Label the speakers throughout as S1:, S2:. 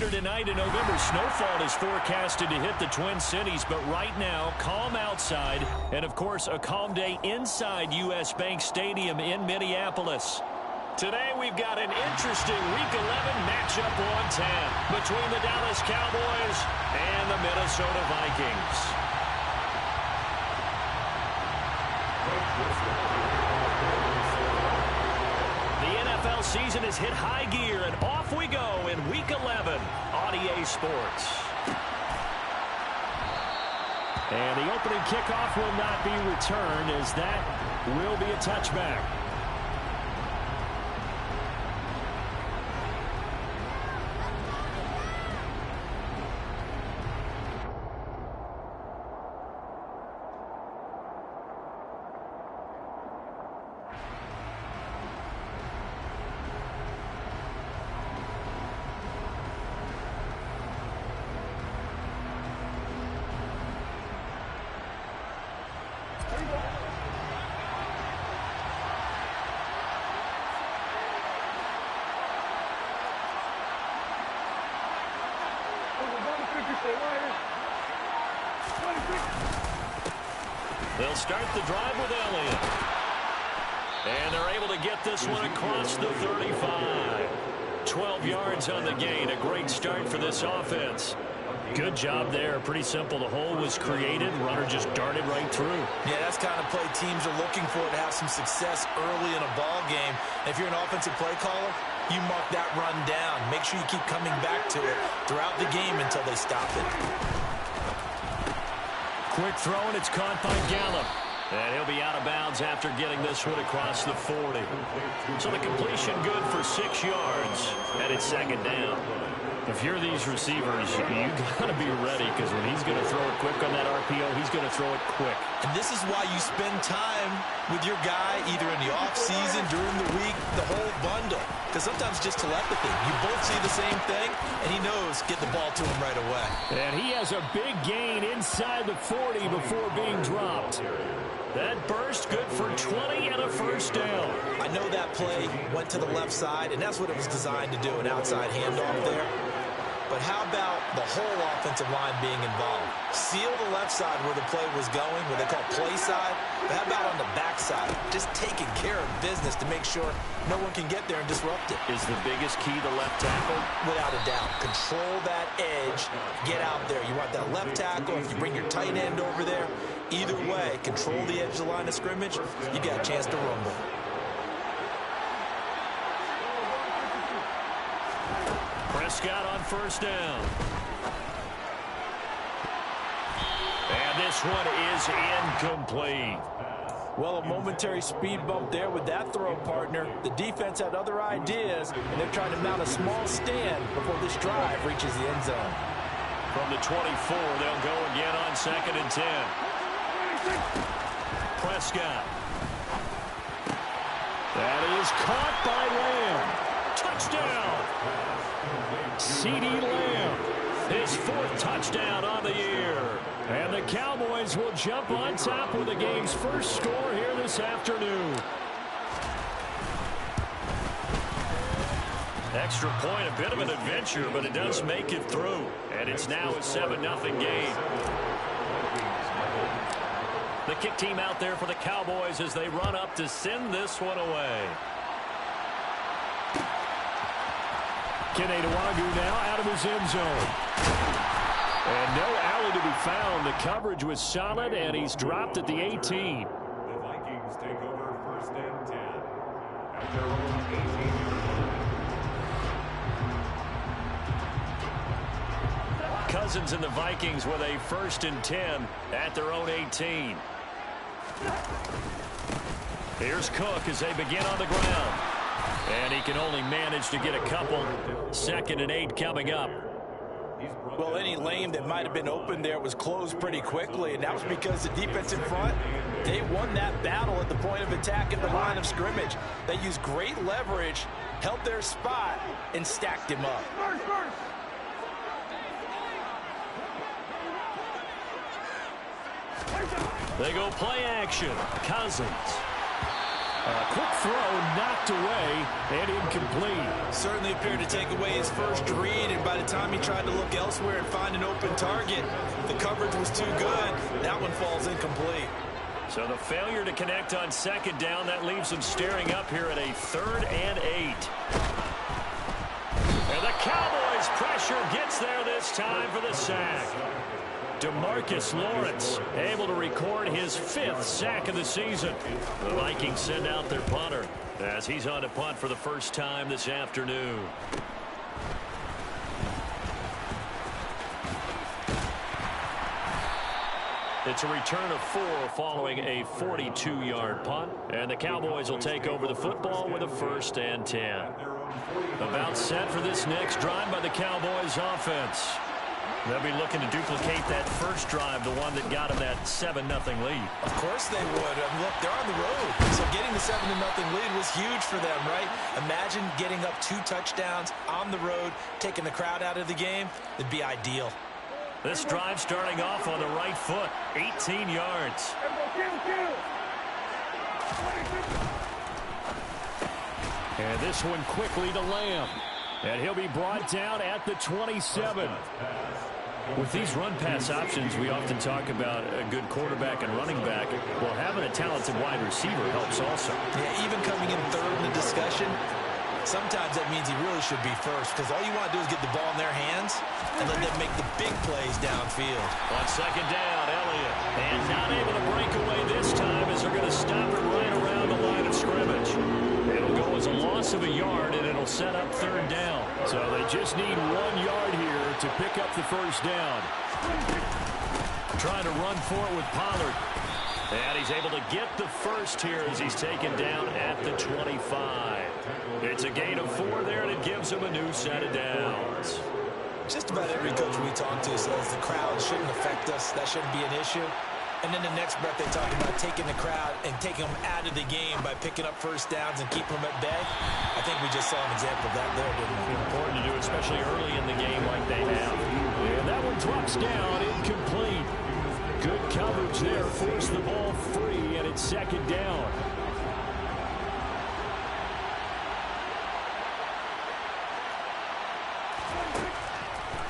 S1: later tonight, a November snowfall is forecasted to hit the Twin Cities, but right now, calm outside, and of course, a calm day inside U.S. Bank Stadium in Minneapolis. Today, we've got an interesting Week 11 matchup on tap between the Dallas Cowboys and the Minnesota Vikings. The NFL season has hit high gear, and off we go in Week 11 on EA Sports. And the opening kickoff will not be returned, as that will be a touchback. They'll start the drive with Elliott. And they're able to get this one across the 35. 12 yards on the gain. A great start for this offense. Good job there. Pretty simple. The hole was created. Runner just darted right through.
S2: Yeah, that's the kind of play teams are looking for to have some success early in a ball game. And if you're an offensive play caller, you mark that run down. Make sure you keep coming back to it throughout the game until they stop it.
S1: Quick throw, and it's caught by Gallup. And he'll be out of bounds after getting this one across the 40. So the completion good for 6 yards, and it's second down. If you're these receivers, you got to be ready, because when he's going to throw it quick on that RPO, he's going to throw it quick.
S2: And this is why you spend time with your guy either in the offseason, during the week, the whole bundle. Because sometimes just telepathy. You both see the same thing, and he knows get the ball to him right away.
S1: And he has a big gain inside the 40 before being dropped. That burst good for 20 and a first down.
S2: I know that play went to the left side, and that's what it was designed to do, an outside handoff there. But how about the whole offensive line being involved? Seal the left side where the play was going, what they call play side. But how about on the back side? Just taking care of business to make sure no one can get there and disrupt it.
S1: Is the biggest key the left tackle?
S2: Without a doubt. Control that edge. Get out there. You want that left tackle. If you bring your tight end over there, either way, control the edge of the line of scrimmage, you got a chance to rumble.
S1: Prescott on first down. And this one is incomplete.
S2: Well, a momentary speed bump there with that throw, partner. The defense had other ideas, and they're trying to mount a small stand before this drive reaches the end zone.
S1: From the 24, they'll go again on 2nd and 10. Prescott. That is caught by Lamb. Touchdown. CeeDee Lamb, his 4th touchdown on the year. And the Cowboys will jump on top with the game's first score here this afternoon. Extra point, a bit of an adventure, but it does make it through. And it's now a 7-0 game. The kick team out there for the Cowboys as they run up to send this one away. Kenny Nwagu now out of his end zone. And no alley to be found. The coverage was solid, and he's dropped at the 18.
S3: The Vikings take over 1st and 10. At their own 18.
S1: Cousins and the Vikings with a 1st and 10 at their own 18. Here's Cook as they begin on the ground. And he can only manage to get a couple. 2nd and 8 coming up.
S2: Well, any lane that might have been open there was closed pretty quickly, and that was because the defense in front, they won that battle at the point of attack at the line of scrimmage. They used great leverage, held their spot, and stacked him up.
S1: They go play action. Cousins. Quick throw knocked away and incomplete.
S2: Certainly appeared to take away his first read, and by the time he tried to look elsewhere and find an open target, the coverage was too good. That one falls incomplete.
S1: So the failure to connect on second down, that leaves them staring up here at a 3rd and 8. And the Cowboys pressure gets there this time for the sack. DeMarcus Lawrence able to record his 5th sack of the season. The Vikings send out their punter as he's on to punt for the first time this afternoon. It's a return of 4 following a 42-yard punt. And the Cowboys will take over the football with a 1st and 10. About set for this next drive by the Cowboys offense. They'll be looking to duplicate that first drive, the one that got them that 7-0 lead.
S2: Of course they would. Look, they're on the road. So getting the 7-0 lead was huge for them, right? Imagine getting up 2 touchdowns on the road, taking the crowd out of the game. It'd be ideal.
S1: This drive starting off on the right foot, 18 yards. And this one quickly to Lamb. And he'll be brought down at the 27. With these run-pass options, we often talk about a good quarterback and running back. Well, having a talented wide receiver helps also.
S2: Yeah, even coming in 3rd in the discussion, sometimes that means he really should be first, because all you want to do is get the ball in their hands and let them make the big plays downfield.
S1: On second down, Elliott. And not able to break away this time as they're going to stop it right around the line of scrimmage. It'll go as a loss of a yard, and it'll set up 3rd down. So they just need 1 yard here to pick up the first down. Trying to run for it with Pollard. And he's able to get the first here as he's taken down at the 25. It's a gain of 4 there, and it gives him a new set of downs.
S2: Just about every coach we talk to says the crowd shouldn't affect us. That shouldn't be an issue. And then the next breath they talk about taking the crowd and taking them out of the game by picking up first downs and keeping them at bay. I think we just saw an example of that there, didn't we?
S1: Important to do, especially early in the game like they have. And that one drops down, incomplete. Good coverage there, forced the ball free, and it's second down.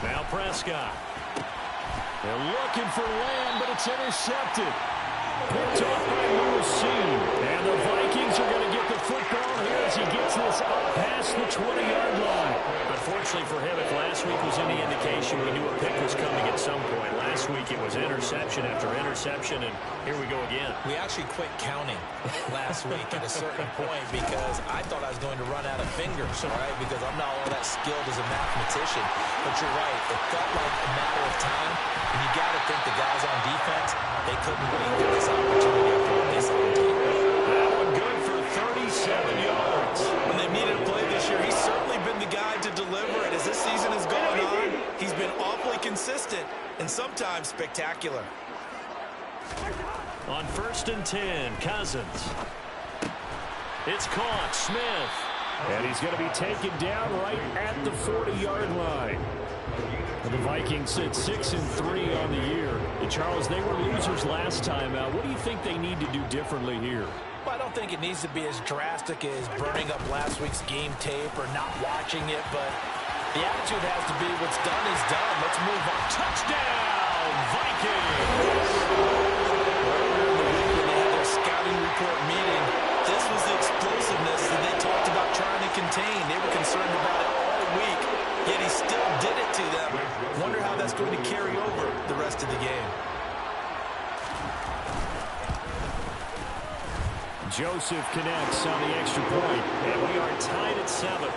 S1: Now Prescott. They're looking for Lamb, but it's intercepted. Picked off by Lewis. And the Vikings are going to get the football here as he gets this up past the 20-yard line. Unfortunately for him, if last week was any indication, we knew a pick was coming at some point. Last week it was interception after interception, and here we go again.
S2: We actually quit counting last week at a certain point because I thought I was going to run out of fingers, right? Because I'm not all that skilled as a mathematician. But you're right. It felt like a matter of time. And you got to think the guys on defense, they couldn't wait for this opportunity after what they saw on tape.
S1: That one good for 37 yards.
S2: When they needed a play this year, he's certainly been the guy to deliver it. As this season has gone on, he's been awfully consistent and sometimes spectacular.
S1: On 1st and 10, Cousins. It's caught, Smith. And he's going to be taken down right at the 40-yard line. The Vikings sit 6-3 on the year. And Charles, they were losers last time out. What do you think they need to do differently here?
S2: Well, I don't think it needs to be as drastic as burning up last week's game tape or not watching it, but the attitude has to be what's done is done. Let's move on.
S1: Touchdown, Vikings!
S2: When they had their scouting report meeting, this was the explosiveness that they talked about trying to contain. They were concerned about it all week, yet he still did it to them. Wonder how that's going to carry over the rest of the game.
S1: Joseph connects on the extra point, and we are tied at 7.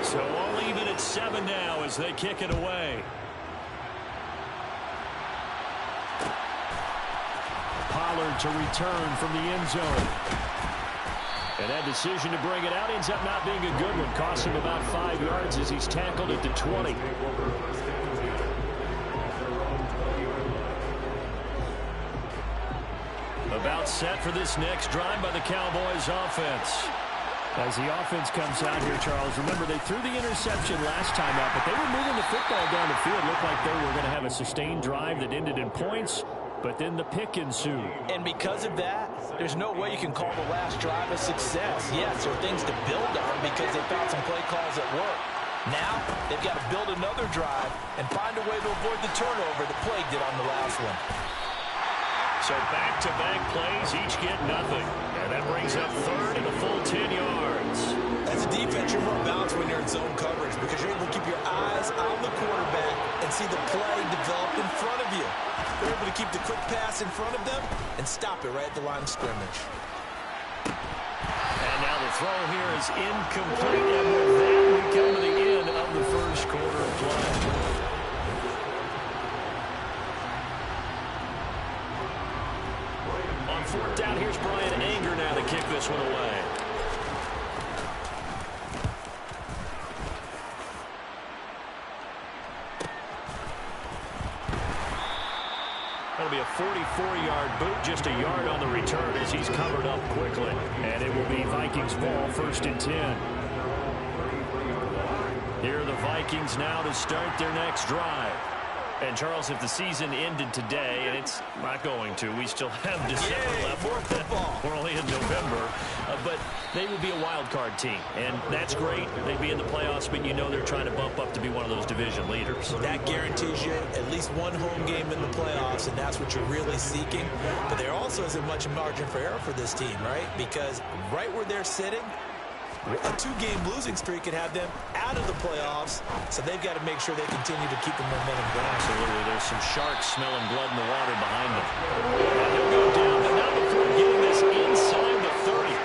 S1: So all even at 7 now as they kick it away. Pollard to return from the end zone. And that decision to bring it out ends up not being a good one. Costs him about 5 yards as he's tackled at the 20. About set for this next drive by the Cowboys offense. As the offense comes out here, Charles, remember they threw the interception last time out, but they were moving the football down the field. Looked like they were going to have a sustained drive that ended in points, but then the pick ensued.
S2: And because of that, there's no way you can call the last drive a success. Yes, there are things to build on because they found some play calls that work. Now, they've got to build another drive and find a way to avoid the turnover that plagued it on the last one.
S1: So back-to-back plays, each get nothing. And that brings up third and a full 10 yards.
S2: As a defense, you're more balanced when you're in zone coverage because you're able to keep your eyes on the quarterback and see the play develop in front of you. You're able to keep the quick pass in front of them and stop it right at the line of scrimmage.
S1: And now the throw here is incomplete. And with that, we come to the end of the first quarter of play. On fourth down, here's Brian Anger now to kick this one away. That'll be a 44-yard boot, just a yard on the return as he's covered up quickly. And it will be Vikings ball, 1st and 10. Here are the Vikings now to start their next drive. And, Charles, if the season ended today, and it's not going to, we still have December left.
S2: More football.
S1: We're only in November. But they would be a wild card team, and that's great. They'd be in the playoffs, but you know they're trying to bump up to be one of those division leaders.
S2: That guarantees you at least one home game in the playoffs, and that's what you're really seeking. But there also isn't much margin for error for this team, right? Because right where they're sitting, a 2-game losing streak could have them out of the playoffs, so they've got to make sure they continue to keep the momentum going.
S1: Absolutely. There's some sharks smelling blood in the water behind them. And they'll go down, but not before getting this inside the 30.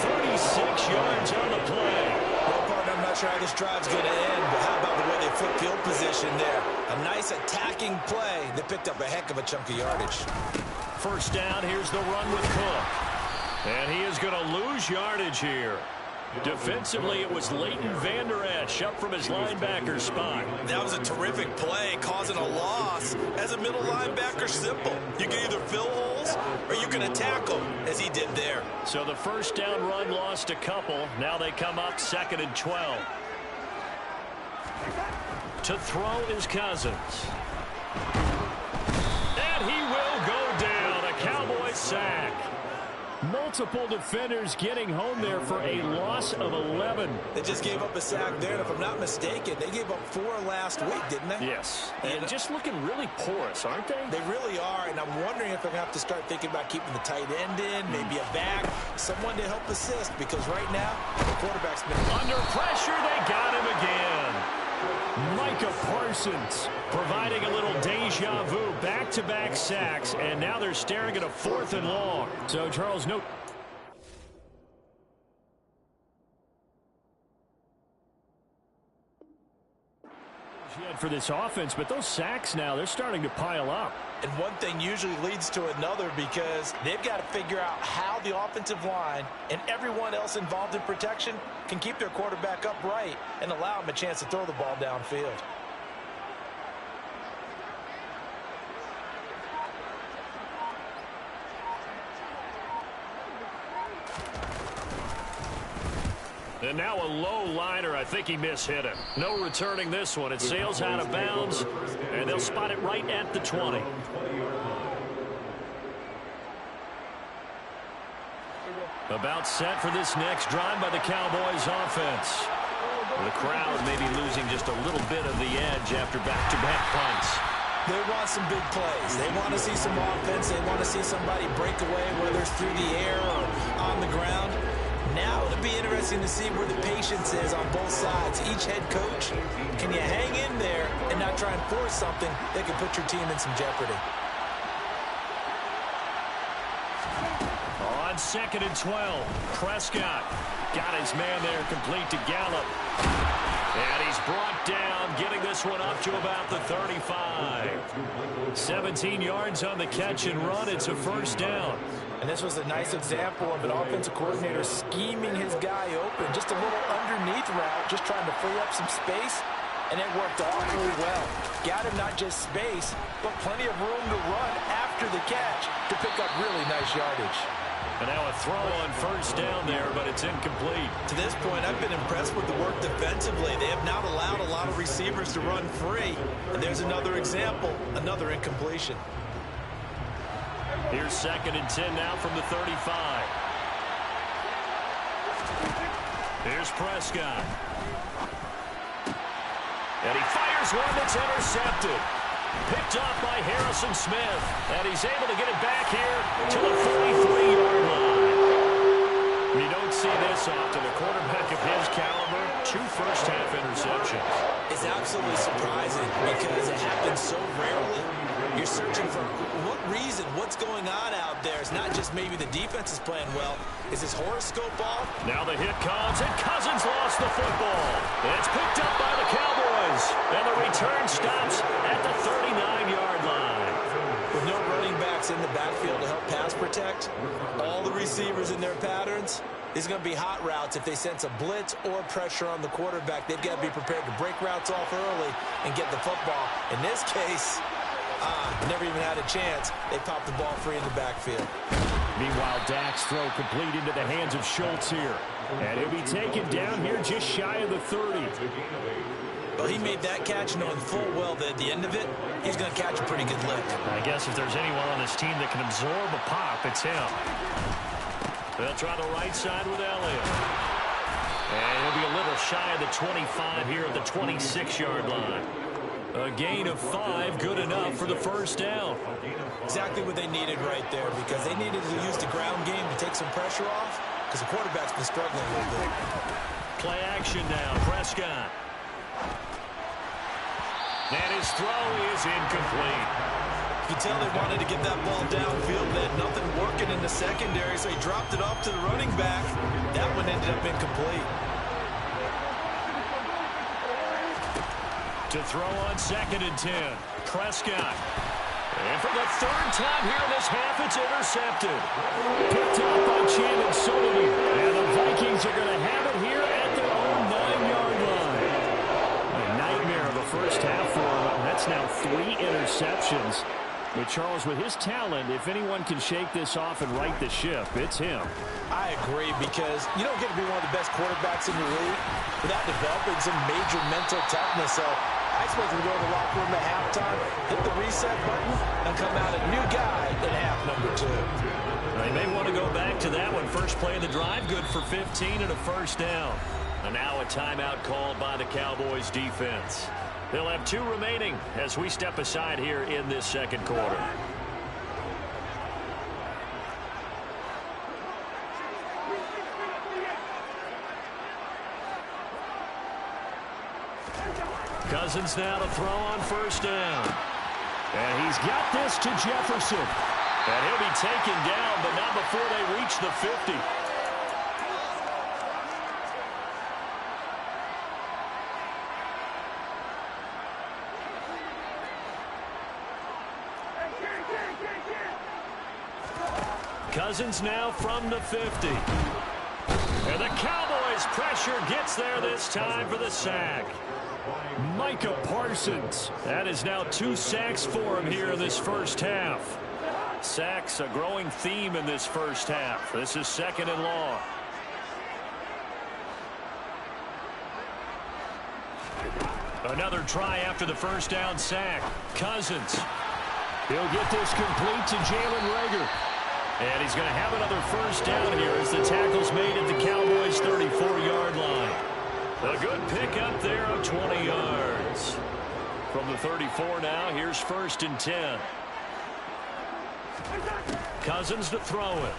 S1: 36 yards on the play.
S2: Well, partner, I'm not sure how this drive's going to end, but how about the way they flip field position there? A nice attacking play that picked up a heck of a chunk of yardage.
S1: First down, here's the run with Cook. And he is going to lose yardage here. Defensively, it was Leighton Vander Esch up from his linebacker spot.
S2: That was a terrific play, causing a loss. As a middle linebacker, simple. You can either fill holes or you can attack them, as he did there.
S1: So the first down run lost a couple. Now they come up 2nd and 12. To throw is Cousins. And he will go down. A Cowboys sack. Multiple defenders getting home there for a loss of 11.
S2: They just gave up a sack there, and if I'm not mistaken, they gave up 4 last week, didn't they?
S1: Yes. And just looking really porous, aren't they?
S2: They really are, and I'm wondering if they're going to have to start thinking about keeping the tight end in, maybe a back, someone to help assist, because right now, the quarterback's been
S1: under pressure. They got him again. Micah Parsons providing a little deja vu, back-to-back sacks, and now they're staring at a 4th and long. So, Charles, no. Yet for this offense, but those sacks now, they're starting to pile up.
S2: And one thing usually leads to another because they've got to figure out how the offensive line and everyone else involved in protection can keep their quarterback upright and allow him a chance to throw the ball downfield.
S1: And now a low liner. I think he mishit it. No returning this one. It sails out of bounds, and they'll spot it right at the 20. About set for this next drive by the Cowboys offense. The crowd maybe losing just a little bit of the edge after back-to-back punts.
S2: They want some big plays. They want to see some offense. They want to see somebody break away, whether it's through the air or on the ground. Now it'll be interesting to see where the patience is on both sides. Each head coach, can you hang in there and not try and force something that can put your team in some jeopardy?
S1: On 2nd and 12, Prescott got his man there complete to Gallup. And he's brought down, getting this one up to about the 35. 17 yards on the catch and run. It's a first down.
S2: And this was a nice example of an offensive coordinator scheming his guy open. Just a little underneath route, just trying to free up some space. And it worked awfully well. Got him not just space, but plenty of room to run after the catch to pick up really nice yardage.
S1: And now a throw on first down there, but it's incomplete.
S2: To this point, I've been impressed with the work defensively. They have not allowed a lot of receivers to run free. And there's another example, another incompletion.
S1: Here's 2nd and 10 now from the 35. Here's Prescott. And he fires one that's intercepted. Picked off by Harrison Smith. And he's able to get it back here to the 43-yard line. You don't see this often. A quarterback of his caliber, 2 first-half interceptions.
S2: It's absolutely surprising because it happens so rarely. You're searching for what reason, what's going on out there. It's not just maybe the defense is playing well. Is his horoscope off?
S1: Now the hit comes, and Cousins lost the football. It's picked up by the Cowboys. And the return stops at the 39-yard line.
S2: With no running backs in the backfield to help pass protect, all the receivers in their patterns, these are going to be hot routes. If they sense a blitz or pressure on the quarterback, they've got to be prepared to break routes off early and get the football. In this case, never even had a chance. They popped the ball free in the backfield.
S1: Meanwhile, Dak's throw complete into the hands of Schultz here. And he'll be taken down here just shy of the 30.
S2: Well, he made that catch knowing full well that at the end of it, he's going to catch a pretty good lick.
S1: I guess if there's anyone on this team that can absorb a pop, it's him. They'll try the right side with Elliott. And he'll be a little shy of the 25 here at the 26-yard line. A gain of 5, good enough for the first down.
S2: Exactly what they needed right there, because they needed to use the ground game to take some pressure off, because the quarterback's been struggling a little bit.
S1: Play action now, Prescott. And his throw is incomplete.
S2: You can tell they wanted to get that ball downfield. They had nothing working in the secondary, so he dropped it off to the running back. That one ended up incomplete.
S1: To throw on 2nd and 10, Prescott. And for the 3rd time here in this half, it's intercepted. Picked up by Chandon Sullivan. And the Vikings are going to have it here at their own 9-yard line. A nightmare of a first half for him. That's now 3 interceptions. But Charles, with his talent, if anyone can shake this off and right the ship, it's him.
S2: I agree, because you don't get to be one of the best quarterbacks in the league without developing some major mental toughness. So I suppose we go to the locker room at halftime, hit the reset button, and come out a new guy in half number 2.
S1: They may want to go back to that one. First play of the drive, good for 15 and a first down. And now a timeout called by the Cowboys defense. They'll have 2 remaining as we step aside here in this second quarter. Cousins now to throw on first down. And he's got this to Jefferson. And he'll be taken down, but not before they reach the 50. Cousins now from the 50. And the Cowboys pressure gets there this time for the sack. Micah Parsons. That is now 2 sacks for him here in this first half. Sacks a growing theme in this first half. This is 2nd and long. Another try after the first down sack. Cousins. He'll get this complete to Jalen Reagor. And he's going to have another first down here as the tackle's made at the Cowboys' 34-yard line. A good pickup there of 20 yards. From the 34 now, here's 1st and 10. Cousins to throw it.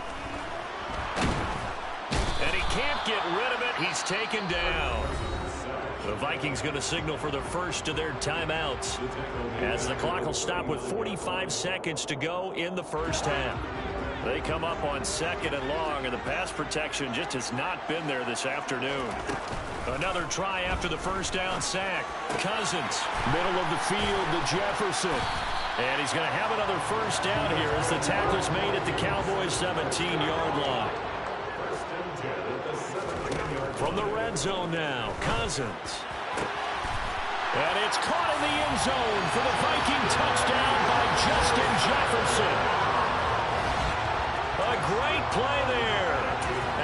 S1: And he can't get rid of it. He's taken down. The Vikings going to signal for the first of their timeouts, as the clock will stop with 45 seconds to go in the first half. They come up on 2nd and long, and the pass protection just has not been there this afternoon. Another try after the first down sack. Cousins, middle of the field to Jefferson. And he's going to have another first down here as the tackle's made at the Cowboys' 17-yard line. From the red zone now, Cousins. And it's caught in the end zone for the Viking touchdown by Justin Jefferson. A great play there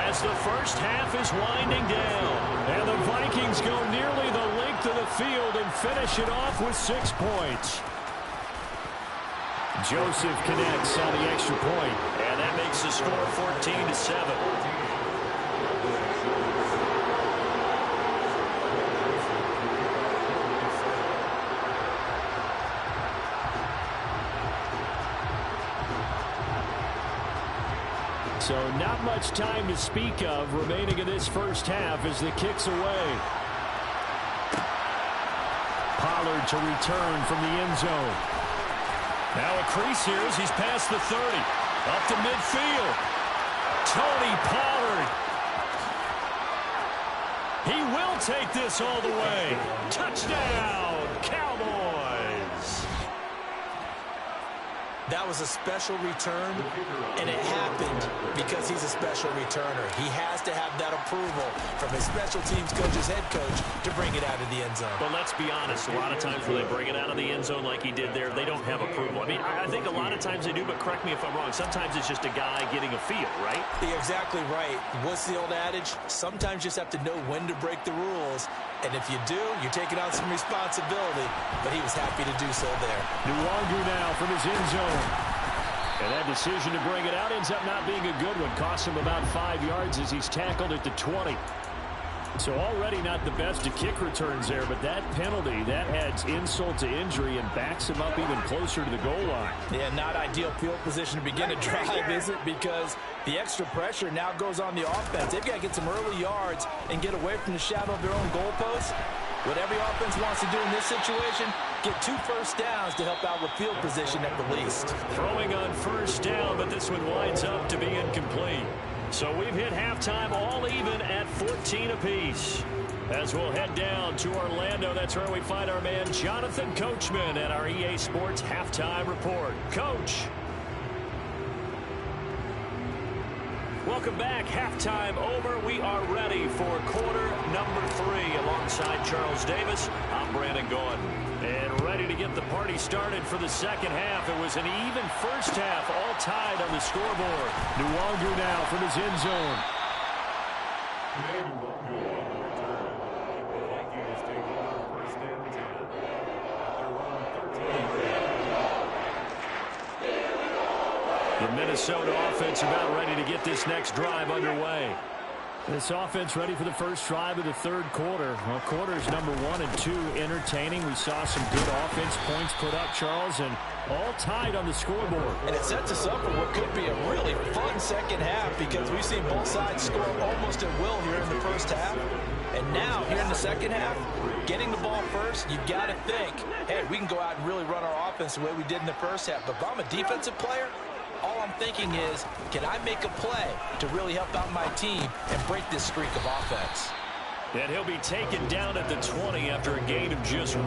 S1: as the first half is winding down. And the Vikings go nearly the length of the field and finish it off with 6 points. Joseph connects on the extra point, and that makes the score 14-7. So not much time to speak of remaining in this first half as the kick's away. Pollard to return from the end zone. Now a crease here as he's past the 30. Up to midfield. Tony Pollard. He will take this all the way. Touchdown, Cowboys.
S2: That was a special return, and it happened because he's a special returner. He has to have that approval from his special teams coach's head coach to bring it out of the end zone.
S1: But let's be honest, a lot of times when they bring it out of the end zone like he did there, they don't have approval. I mean, I think a lot of times they do, but correct me if I'm wrong. Sometimes it's just a guy getting a feel, right?
S2: You're exactly right. What's the old adage? Sometimes you just have to know when to break the rules. And if you do, you're taking on some responsibility. But he was happy to do so there.
S1: Nwangu now from his end zone. And that decision to bring it out ends up not being a good one. Costs him about 5 yards as he's tackled at the 20. So already not the best of kick returns there, but that penalty, that adds insult to injury and backs him up even closer to the goal line.
S2: Yeah, not ideal field position to begin a drive, is it? Because the extra pressure now goes on the offense. They've got to get some early yards and get away from the shadow of their own goalposts. What every offense wants to do in this situation, get 2 first downs to help out with field position at the least.
S1: Throwing on first down, but this one winds up to be incomplete. So we've hit halftime all even at 14 apiece. As we'll head down to Orlando, that's where we find our man Jonathan Coachman at our EA Sports Halftime Report. Coach. Welcome back. Halftime over. We are ready for quarter number 3. Alongside Charles Davis, I'm Brandon Gaudin. And ready to get the party started for the second half. It was an even first half, all tied on the scoreboard. Nwangu now from his end zone.
S3: Nwangu on the return. The Vikings take over first and 10. At their own 13.
S1: The Minnesota offense about ready to get this next drive underway. This offense ready for the first drive of the third quarter. Well, quarters number 1 and 2 entertaining. We saw some good offense points put up, Charles, and all tied on the scoreboard.
S2: And it sets us up for what could be a really fun second half because we've seen both sides score almost at will here in the first half. And now, here in the second half, getting the ball first, you've got to think, hey, we can go out and really run our offense the way we did in the first half. But if I'm a defensive player, all I'm thinking is, can I make a play to really help out my team and break this streak of offense?
S1: And he'll be taken down at the 20 after a gain of just 1.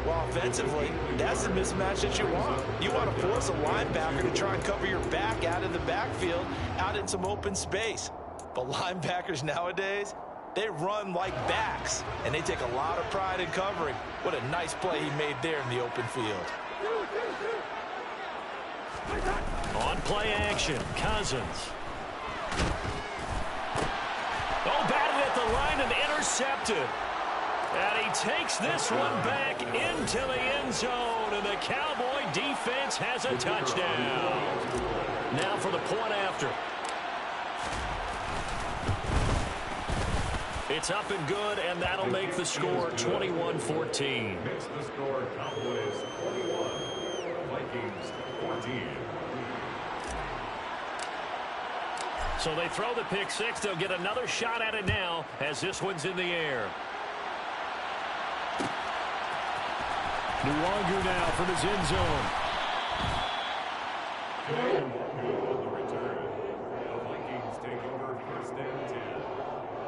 S2: Well, offensively, that's the mismatch that you want. You want to force a linebacker to try and cover your back out in the backfield, out in some open space. But linebackers nowadays, they run like backs, and they take a lot of pride in covering. What a nice play he made there in the open field.
S1: On play action, Cousins. Oh, batted at the line and intercepted. And he takes this one back into the end zone, and the Cowboy defense has a touchdown. Now for the point after. It's up and good, and that'll make the score 21-14.
S3: Makes the score Cowboys 41, Vikings 14.
S1: So they throw the pick six. They'll get another shot at it now as this one's in the air. Nwangu now from his end zone.
S3: Nwangu on the return. The Vikings take over first and 10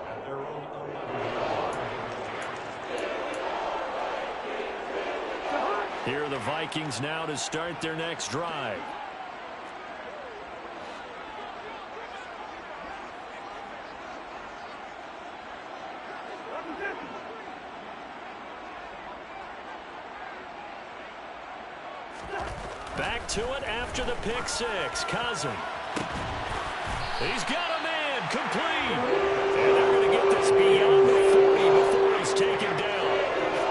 S3: at their own 11.
S1: Here are the Vikings now to start their next drive. Back to it after the pick six. Cousins. He's got a man, complete. And they're going to get this beyond the 40 before he's taken down.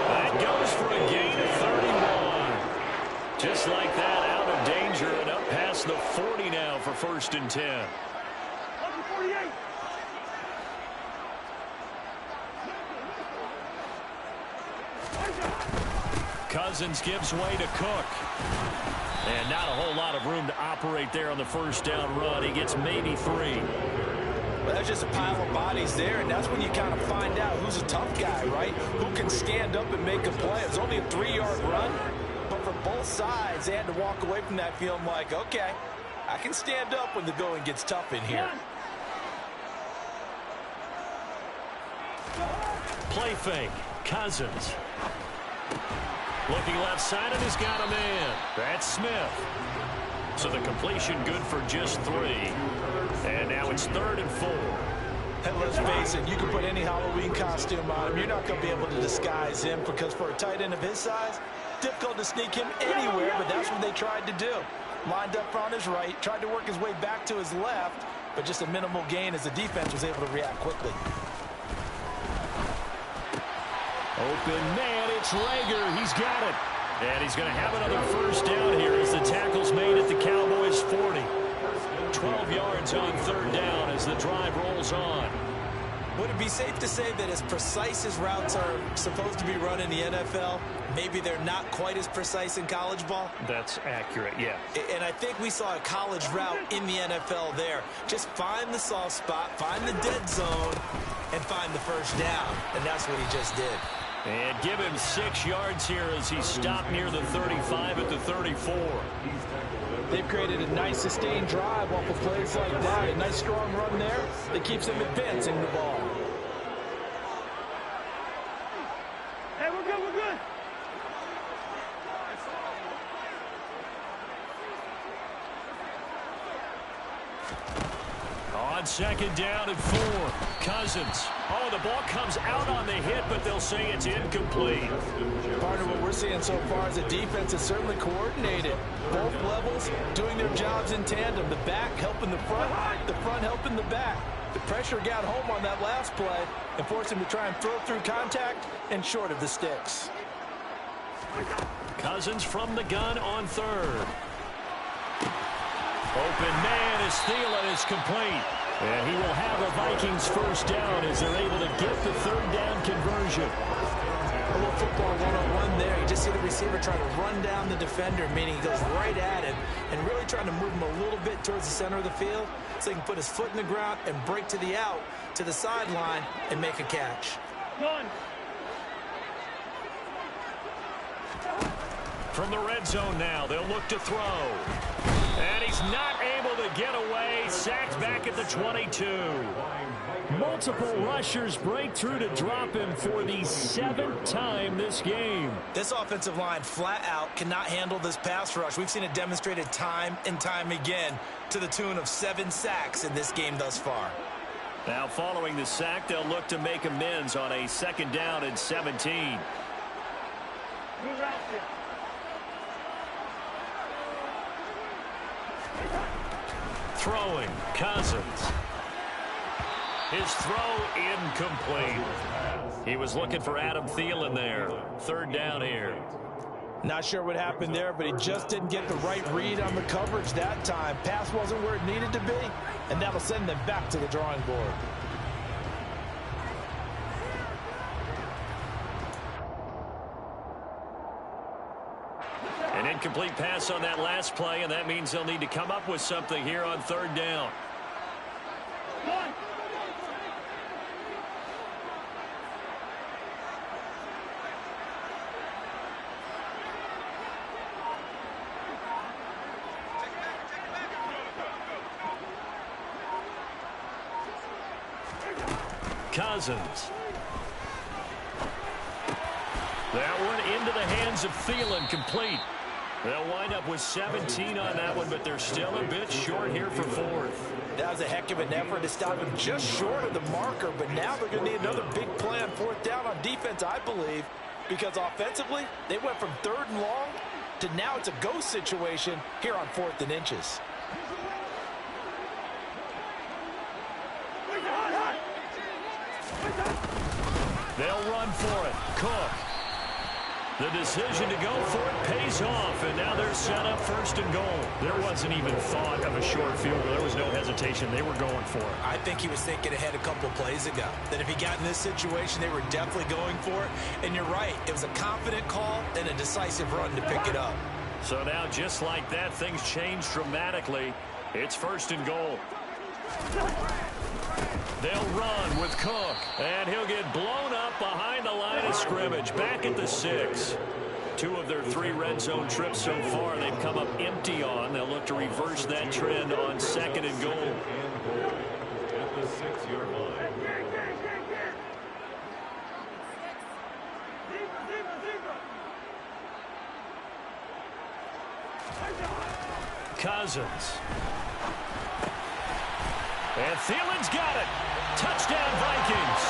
S1: That goes for a gain of 31. Just like that, out of danger and up past the 40 now for 1st and 10. Cousins gives way to Cook. And not a whole lot of room to operate there on the 1st down run. He gets maybe 3.
S2: Well, that's just a pile of bodies there, and that's when you kind of find out who's a tough guy, right? Who can stand up and make a play. It's only a 3-yard run, but for both sides, they had to walk away from that feeling like, okay, I can stand up when the going gets tough in here.
S1: Play fake. Cousins. Looking left side, and he's got a man. That's Smith. So the completion good for just 3. And now it's 3rd and 4.
S2: And let's face it, you can put any Halloween costume on him. You're not going to be able to disguise him because for a tight end of his size, difficult to sneak him anywhere, but that's what they tried to do. Lined up on his right, tried to work his way back to his left, but just a minimal gain as the defense was able to react quickly.
S1: Open man, it's Rager. He's got it. And he's going to have another 1st down here as the tackle's made at the Cowboys' 40. 12 yards on 3rd down as the drive rolls on.
S2: Would it be safe to say that as precise as routes are supposed to be run in the NFL, maybe they're not quite as precise in college ball?
S1: That's accurate, yeah.
S2: And I think we saw a college route in the NFL there. Just find the soft spot, find the dead zone, and find the 1st down. And that's what he just did.
S1: And give him 6 yards here as he stopped near the 35 at the 34.
S2: They've created a nice sustained drive off of plays like that. A nice strong run there that keeps them advancing the ball.
S4: Hey, we're good, we're good.
S1: On 2nd down and 4. Cousins. Oh, the ball comes out on the hit, but they'll say it's incomplete.
S2: Part of what we're seeing so far is the defense is certainly coordinated. Both levels doing their jobs in tandem. The back helping the front helping the back. The pressure got home on that last play and forced him to try and throw through contact and short of the sticks.
S1: Cousins from the gun on 3rd. Open man as Thielen is complete. And he will have a Vikings 1st down as they're able to get the 3rd down conversion.
S2: A little football one-on-one there. You just see the receiver trying to run down the defender, meaning he goes right at him and really trying to move him a little bit towards the center of the field so he can put his foot in the ground and break to the out, to the sideline, and make a catch.
S4: One.
S1: From the red zone now, they'll look to throw. And he's not able to get away. Sacked back at the 22. Multiple rushers break through to drop him for the 7th time this game.
S2: This offensive line flat out cannot handle this pass rush. We've seen it demonstrated time and time again to the tune of 7 sacks in this game thus far.
S1: Now following the sack, they'll look to make amends on a 2nd down and 17. Throwing, Cousins. His throw incomplete. He was looking for Adam Thielen there. 3rd down here.
S2: Not sure what happened there, but he just didn't get the right read on the coverage that time. Pass wasn't where it needed to be, and that'll send them back to the drawing board.
S1: An incomplete pass on that last play, and that means they'll need to come up with something here on 3rd down. Cousins. That one into the hands of Thielen, complete. They'll wind up with 17 on that one, but they're still a bit short here for 4th.
S2: That was a heck of an effort to stop him just short of the marker, but now they're going to need another big play on 4th down on defense, I believe, because offensively, they went from 3rd and long to now it's a go situation here on 4th and inches.
S1: They'll run for it. Cook. The decision to go for it pays off, and now they're set up first and goal. There wasn't even thought of a short field goal. There was no hesitation. They were going for it.
S2: I think he was thinking ahead a couple plays ago, that if he got in this situation, they were definitely going for it. And you're right. It was a confident call and a decisive run to pick it up.
S1: So now, just like that, things change dramatically. It's first and goal. They'll run with Cook, and he'll get blown up behind the line of scrimmage, back at the 6. 2 of their 3 red zone trips so far they've come up empty on. They'll look to reverse that trend on second and goal.
S3: At the 6-yard line.
S1: Cousins. And Thielen's got it. Touchdown, Vikings.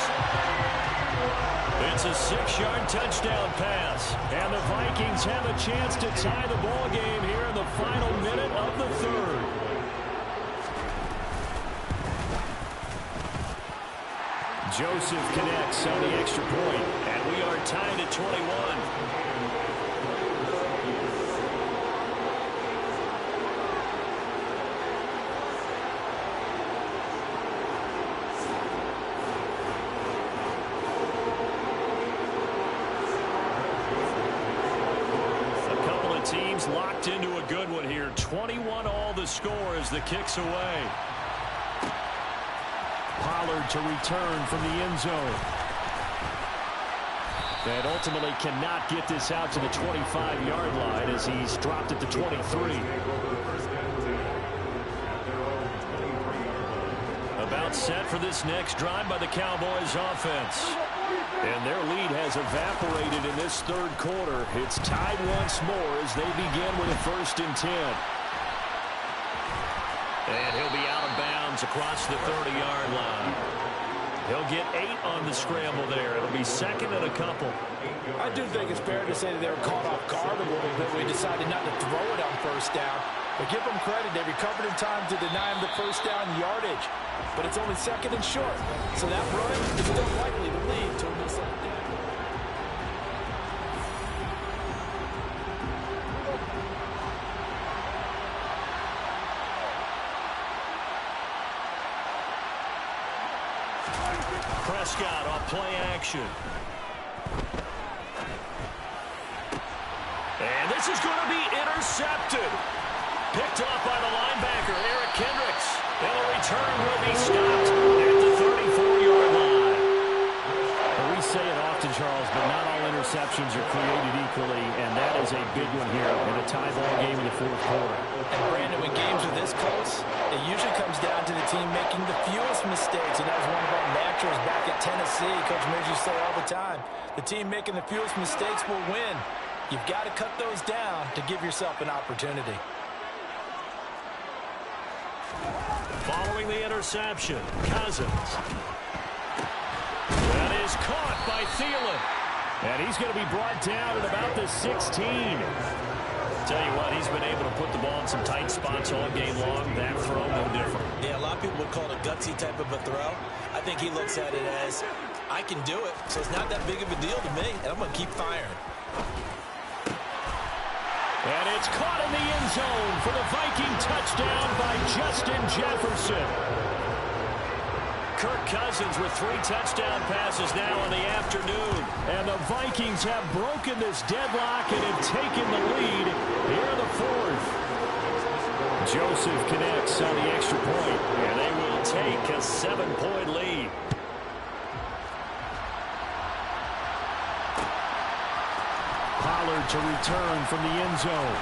S1: It's a 6-yard touchdown pass. And the Vikings have a chance to tie the ball game here in the final minute of the 3rd. Joseph connects on the extra point, and we are tied at 21. Teams locked into a good one here. 21 all the score as the kick's away. Pollard to return from the end zone. And ultimately cannot get this out to the 25-yard line as he's dropped at the 23. About set for this next drive by the Cowboys offense. And their lead has evaporated in this 3rd quarter. It's tied once more as they begin with a 1st and 10. And he'll be out of bounds across the 30-yard line. He'll get 8 on the scramble there. It'll be 2nd and a couple.
S2: I do think it's fair to say that they were caught off guard a little bit. We decided not to throw it on 1st down. But give them credit. They recovered in time to deny him the 1st down yardage. But it's only 2nd and short. So that run is still likely to lead to a misstep down.
S1: Prescott on play action. And this is going to be intercepted. Picked off by the linebacker, Eric Kendricks. And the return will be stopped at the 34-yard line. Well, we say it often, Charles, but not all interceptions are created equally, and that is a big one here in a tie ball game in the 4th quarter.
S2: And Brandon, when games are this close, it usually comes down to the team making the fewest mistakes, and that was one of our mantras back at Tennessee. Coach Mears used to say all the time, the team making the fewest mistakes will win. You've got to cut those down to give yourself an opportunity.
S1: Following the interception, Cousins. That is caught by Thielen. And he's going to be brought down at about the 16. Tell you what, he's been able to put the ball in some tight spots all game long. That throw, no different.
S2: Yeah, a lot of people would call it a gutsy type of a throw. I think he looks at it as, I can do it, so it's not that big of a deal to me, and I'm going to keep firing.
S1: And it's caught in the end zone for the Viking touchdown by Justin Jefferson. Kirk Cousins with 3 touchdown passes now in the afternoon. And the Vikings have broken this deadlock and have taken the lead here in the 4th. Joseph connects on the extra point, and they will take a 7-point lead. Pollard to return from the end zone.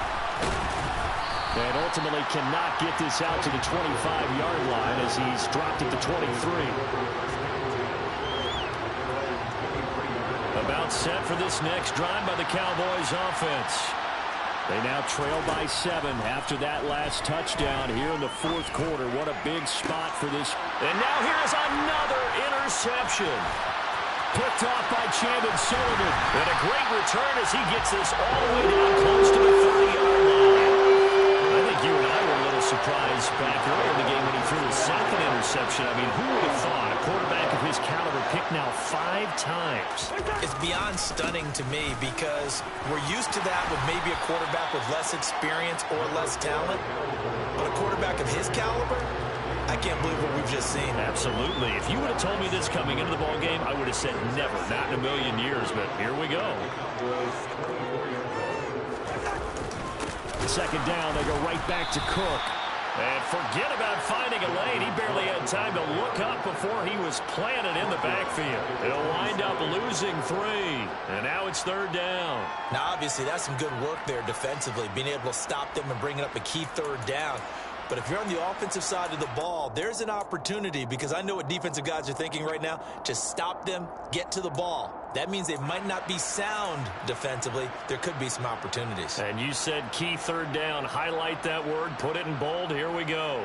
S1: And ultimately cannot get this out to the 25-yard line as he's dropped at the 23. About set for this next drive by the Cowboys offense. They now trail by 7 after that last touchdown here in the 4th quarter. What a big spot for this. And now here's another interception. Picked off by Chandon Sullivan. And a great return as he gets this all the way down close to the 30-yard line. I think you and I were a little surprised back early in the game when he threw his 2nd interception. interception. I mean, who would have thought a quarterback of his caliber picked now 5 times?
S2: It's beyond stunning to me because we're used to that with maybe a quarterback with less experience or less talent. But a quarterback of his caliber, I can't believe what we've just seen.
S1: Absolutely. If you would have told me this coming into the ball game, I would have said never, not in a million years. But here we go. Second down, they go right back to Cook. And forget about finding a lane. He barely had time to look up before he was planted in the backfield. He'll wind up losing 3. And now it's 3rd down.
S2: Now, obviously, that's some good work there defensively, being able to stop them and bringing up a key 3rd down. But if you're on the offensive side of the ball, there's an opportunity, because I know what defensive guys are thinking right now, to stop them, get to the ball. That means they might not be sound defensively. There could be some opportunities.
S1: And you said key 3rd down. Highlight that word. Put it in bold. Here we go.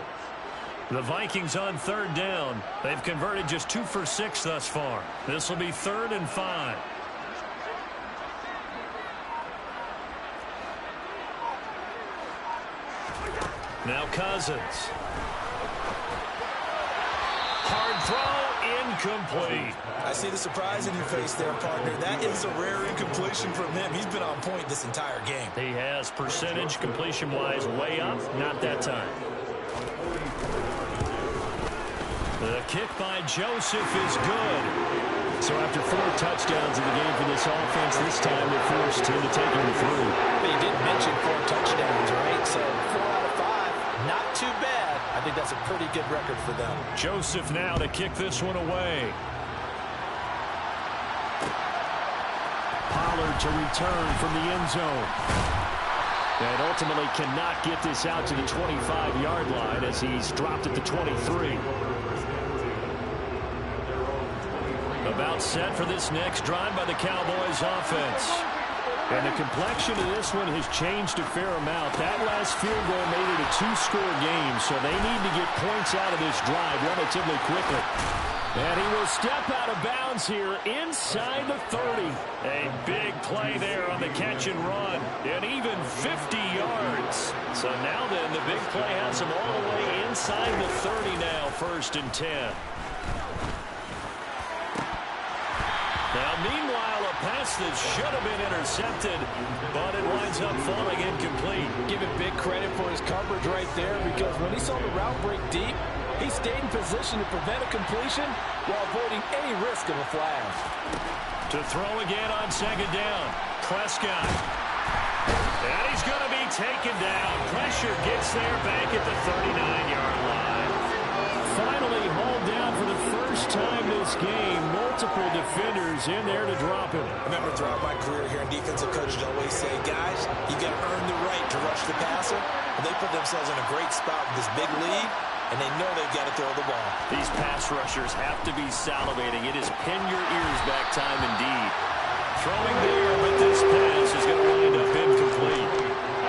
S1: The Vikings on 3rd down. They've converted just 2 for 6 thus far. This will be 3rd and 5. Now Cousins. Hard throw, incomplete.
S2: I see the surprise in your face there, partner. That is a rare incompletion from him. He's been on point this entire game.
S1: He has percentage completion-wise way up. Not that time. The kick by Joseph is good. So after 4 touchdowns in the game for this offense, this time they're forced to take him through.
S2: But you didn't mention 4 touchdowns, right? So 4 out of 5, not too bad. I think that's a pretty good record for them.
S1: Joseph now to kick this one away. Pollard to return from the end zone. And ultimately cannot get this out to the 25-yard line as he's dropped at the 23. About set for this next drive by the Cowboys offense. And the complexion of this one has changed a fair amount. That last field goal made it a 2-score game, so they need to get points out of this drive relatively quickly. And he will step out of bounds here inside the 30. A big play there on the catch and run. And even 50 yards. So now then, the big play has him all the way inside the 30 now, 1st and 10. Now, meanwhile, a pass that should have been intercepted, but it winds up falling incomplete.
S5: Give him big credit for his coverage right there, because when he saw the route break deep, he stayed in position to prevent a completion while avoiding any risk of a flag.
S1: To throw again on 2nd down, Prescott. And he's going to be taken down. Pressure gets there back at the 39-yard line. Finally hauled down for the first time this game. Multiple defenders in there to drop him.
S2: I remember throughout my career here in defensive coaches always say, guys, you got to earn the right to rush the passer. And they put themselves in a great spot with this big lead, and they know they've got to throw the ball.
S1: These pass rushers have to be salivating. It is pin your ears back time indeed. Throwing there, but this pass is going to wind up incomplete.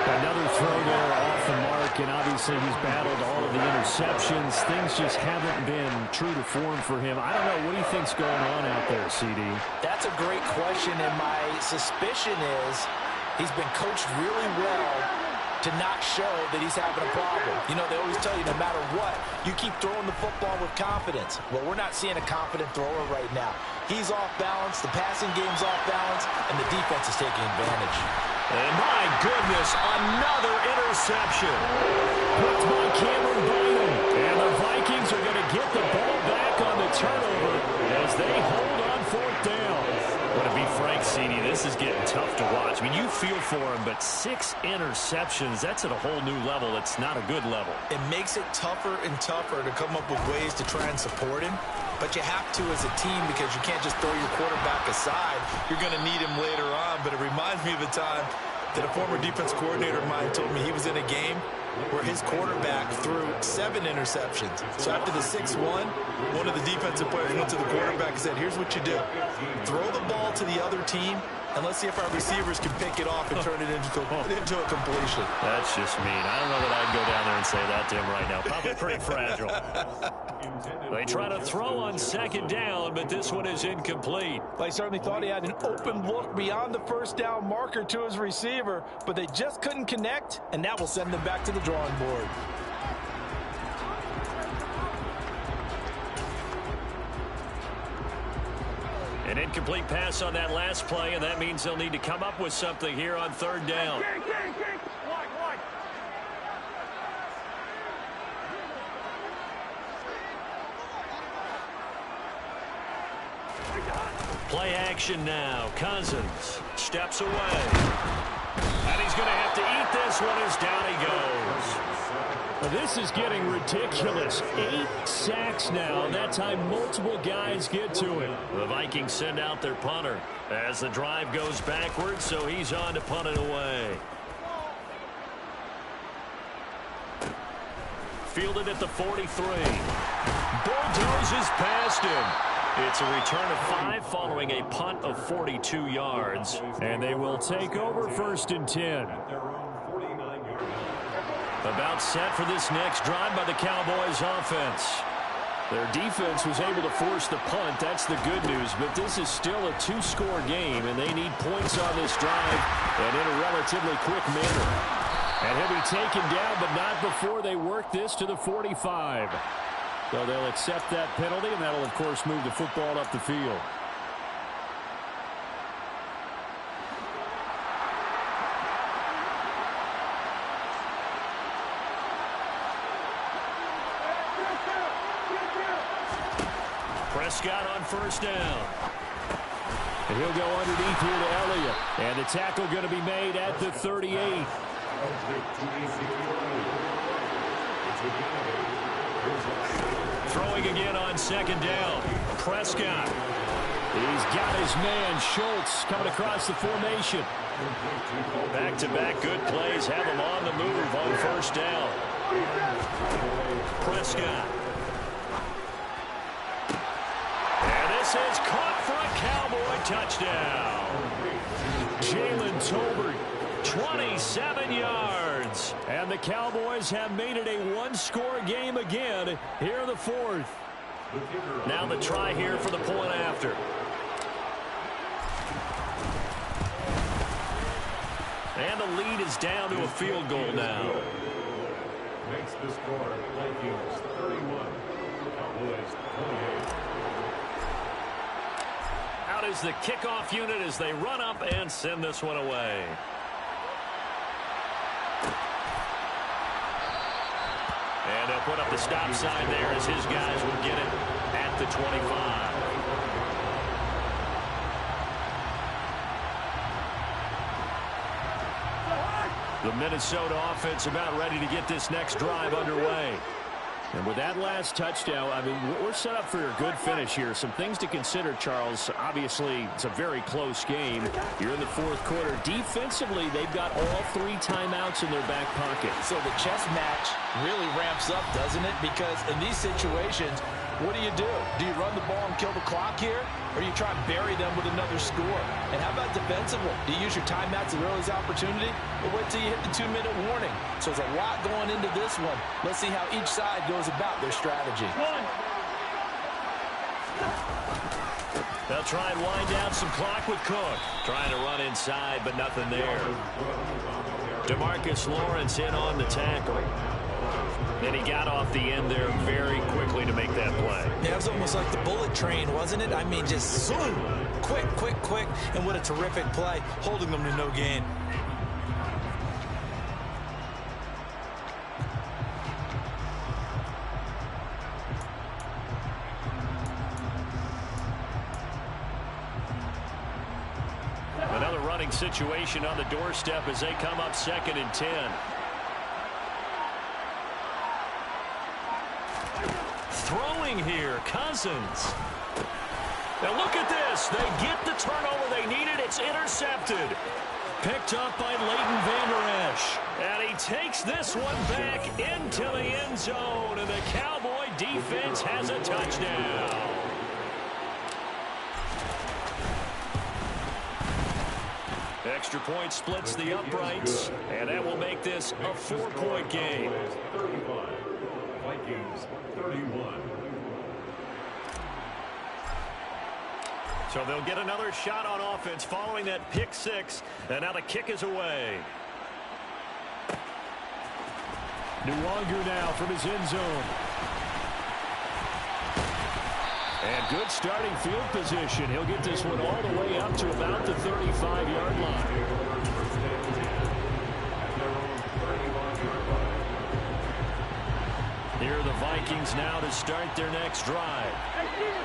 S1: Another throw there off the mark, and obviously he's battled all of the interceptions. Things just haven't been true to form for him. I don't know. What do you think's going on out there, CD?
S5: That's a great question, and my suspicion is he's been coached really well to not show that he's having a problem. You know, they always tell you no matter what, you keep throwing the football with confidence. Well, we're not seeing a confident thrower right now. He's off balance, the passing game's off balance, and the defense is taking advantage.
S1: And my goodness, another interception. Hooked by Cameron Bynum. And the Vikings are going to get the ball back on the turnover as they hold on 4th down. But to be frank, CD, this is getting tough to watch. I mean, you feel for him, but 6 interceptions, that's at a whole new level. It's not a good level.
S2: It makes it tougher and tougher to come up with ways to try and support him. But you have to as a team, because you can't just throw your quarterback aside. You're going to need him later on. But it reminds me of a time that a former defense coordinator of mine told me he was in a game where his quarterback threw 7 interceptions. So after the 6-1, one of the defensive players went to the quarterback and said, here's what you do. Throw the ball to the other team, and let's see if our receivers can pick it off and turn it into a completion.
S1: That's just mean. I don't know that I'd go down there and say that to him right now. Probably pretty fragile. They try to throw on 2nd down, but this one is incomplete.
S5: They certainly thought he had an open look beyond the 1st down marker to his receiver, but they just couldn't connect, and that will send them back to the drawing board.
S1: An incomplete pass on that last play, and that means they'll need to come up with something here on third down. Play action now. Cousins steps away. And he's going to have to eat this one as down he goes.
S6: This is getting ridiculous. 8 sacks now. That time multiple guys get to him.
S1: The Vikings send out their punter as the drive goes backwards, so he's on to punt it away. Fielded at the 43. Bulldozes past him. It's a return of 5 following a punt of 42 yards.
S6: And they will take over 1st and 10.
S1: About set for this next drive by the Cowboys offense.
S6: Their defense was able to force the punt. That's the good news. But this is still a 2-score game, and they need points on this drive and in a relatively quick manner. And he'll be taken down, but not before they work this to the 45. So they'll accept that penalty, and that'll, of course, move the football up the field.
S1: Prescott on 1st down.
S6: And he'll go underneath here to Elliott. And the tackle going to be made at the 38.
S1: Throwing again on 2nd down. Prescott.
S6: He's got his man, Schultz, coming across the formation.
S1: Back-to-back good plays have him on the move on 1st down. Prescott. And this is caught for a Cowboy touchdown.
S6: Jalen Tolbert,
S1: 27 yards.
S6: and the Cowboys have made it a 1-score game again here in the 4th.
S1: Now the try here for the point after. And the lead is down to a field goal now.
S3: Makes the score Vikings 31, Cowboys 28.
S1: Out is the kickoff unit as they run up and send this one away. And they'll put up the stop sign there as his guys will get it at the 25. The Minnesota offense about ready to get this next drive underway.
S6: And with that last touchdown, I mean, we're set up for a good finish here. Some things to consider, Charles. Obviously, it's a very close game. You're in the 4th quarter. Defensively, they've got all 3 timeouts in their back pocket.
S5: So the chess match really ramps up, doesn't it? Because in these situations, what do? Do you run the ball and kill the clock here? Or do you try and bury them with another score? And how about defensively? Do you use your timeouts at early opportunity? Or wait till you hit the 2-minute warning? So there's a lot going into this one. Let's see how each side goes about their strategy.
S1: They'll try and wind down some clock with Cook. Trying to run inside, but nothing there. DeMarcus Lawrence in on the tackle. And he got off the end there very quickly to make that play.
S2: Yeah, it was almost like the bullet train, wasn't it? I mean, just zoom, quick, and what a terrific play, holding them to no gain.
S1: Another running situation on the doorstep as they come up 2nd and 10. Throwing here, Cousins. Now look at this. They get the turnover they needed. It's intercepted. Picked up by Leighton Vander Esch. And he takes this one back into the end zone. And the Cowboy defense has a touchdown. Extra point splits the uprights. And that will make this a 4-point game.
S3: 35, Vikings 31.
S1: So they'll get another shot on offense following that pick 6. And now the kick is away.
S6: Nwangu now from his end zone. And good starting field position. He'll get this one all the way up to about the 35-yard line. Here are the Vikings now to start their next drive.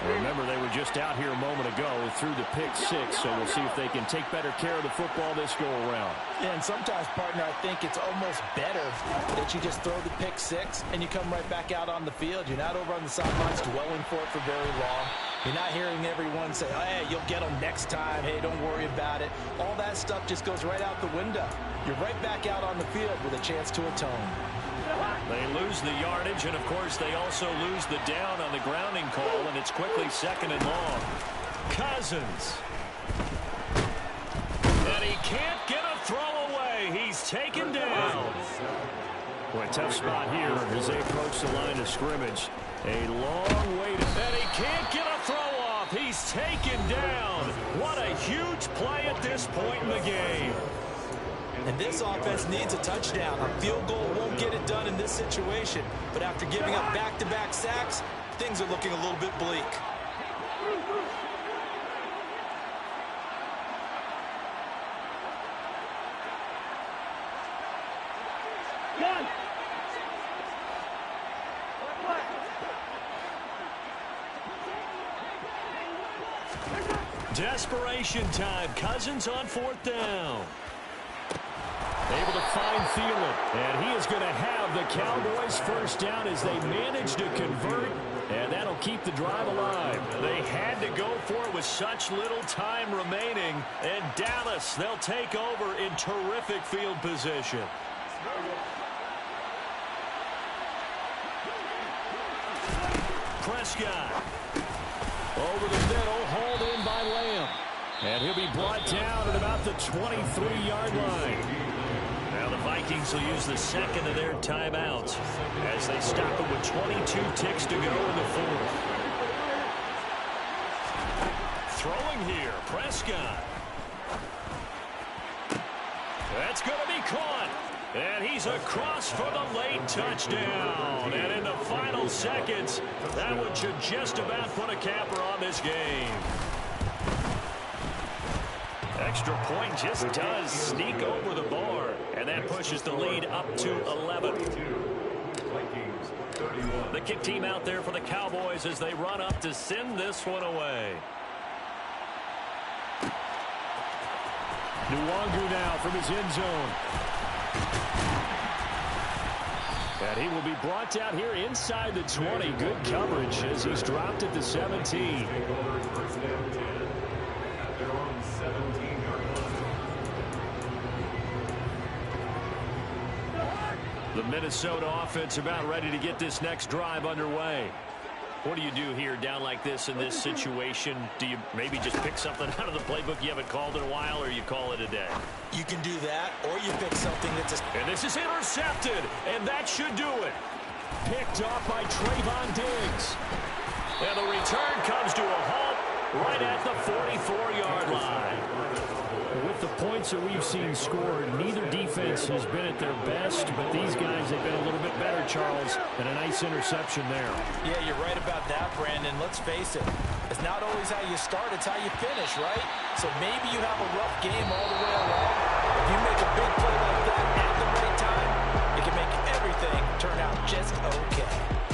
S6: Remember, they were just out here a moment ago through the pick six, so we'll see if they can take better care of the football this go-around.
S5: Yeah, and sometimes, partner, I think it's almost better that you just throw the pick six and you come right back out on the field. You're not over on the sidelines dwelling for it for very long. You're not hearing everyone say, oh, hey, you'll get them next time. Hey, don't worry about it. All that stuff just goes right out the window. You're right back out on the field with a chance to atone.
S1: They lose the yardage, and, of course, they also lose the down on the grounding call, and it's quickly 2nd and long. Cousins. And he can't get a throw away. He's taken down.
S6: Boy, a tough spot here as they approach the line of scrimmage. A long way to...
S1: And he can't get a throw off. He's taken down. What a huge play at this point in the game.
S2: And this offense needs a touchdown. A field goal won't get it done in this situation. But after giving up back-to-back sacks, things are looking a little bit bleak.
S4: One.
S1: Desperation time. Cousins on 4th down. Able to find Thielen, and he is going to have the Cowboys first down as they manage to convert, and that'll keep the drive alive. They had to go for it with such little time remaining, and Dallas, they'll take over in terrific field position. Prescott over the middle, hauled in by Lamb, and he'll be brought down at about the 23-yard line. Now the Vikings will use the second of their timeouts as they stop it with 22 ticks to go in the 4th. Throwing here, Prescott. That's going to be caught. And he's across for the late touchdown. And in the final seconds, that one should just about put a capper on this game. Extra point just does sneak over the bar, and that pushes the lead up to 11. The kick team out there for the Cowboys as they run up to send this one away.
S6: Nwangu now from his end zone. And he will be brought down here inside the 20. Good coverage as he's dropped at the 17. The Minnesota offense about ready to get this next drive underway. What do you do here down like this in this situation? Do you maybe just pick something out of the playbook you haven't called in a while, or you call it a day?
S2: You can do that, or you pick something that's...
S1: And this is intercepted, and that should do it. Picked off by Trayvon Diggs. And the return comes to a halt right at the 44-yard line.
S6: With the points that we've seen scored, neither defense has been at their best, but these guys have been a little bit better, Charles, and a nice interception there.
S5: Yeah, you're right about that, Brandon. Let's face it. It's not always how you start, it's how you finish, right? So maybe you have a rough game all the way along. If you make a big play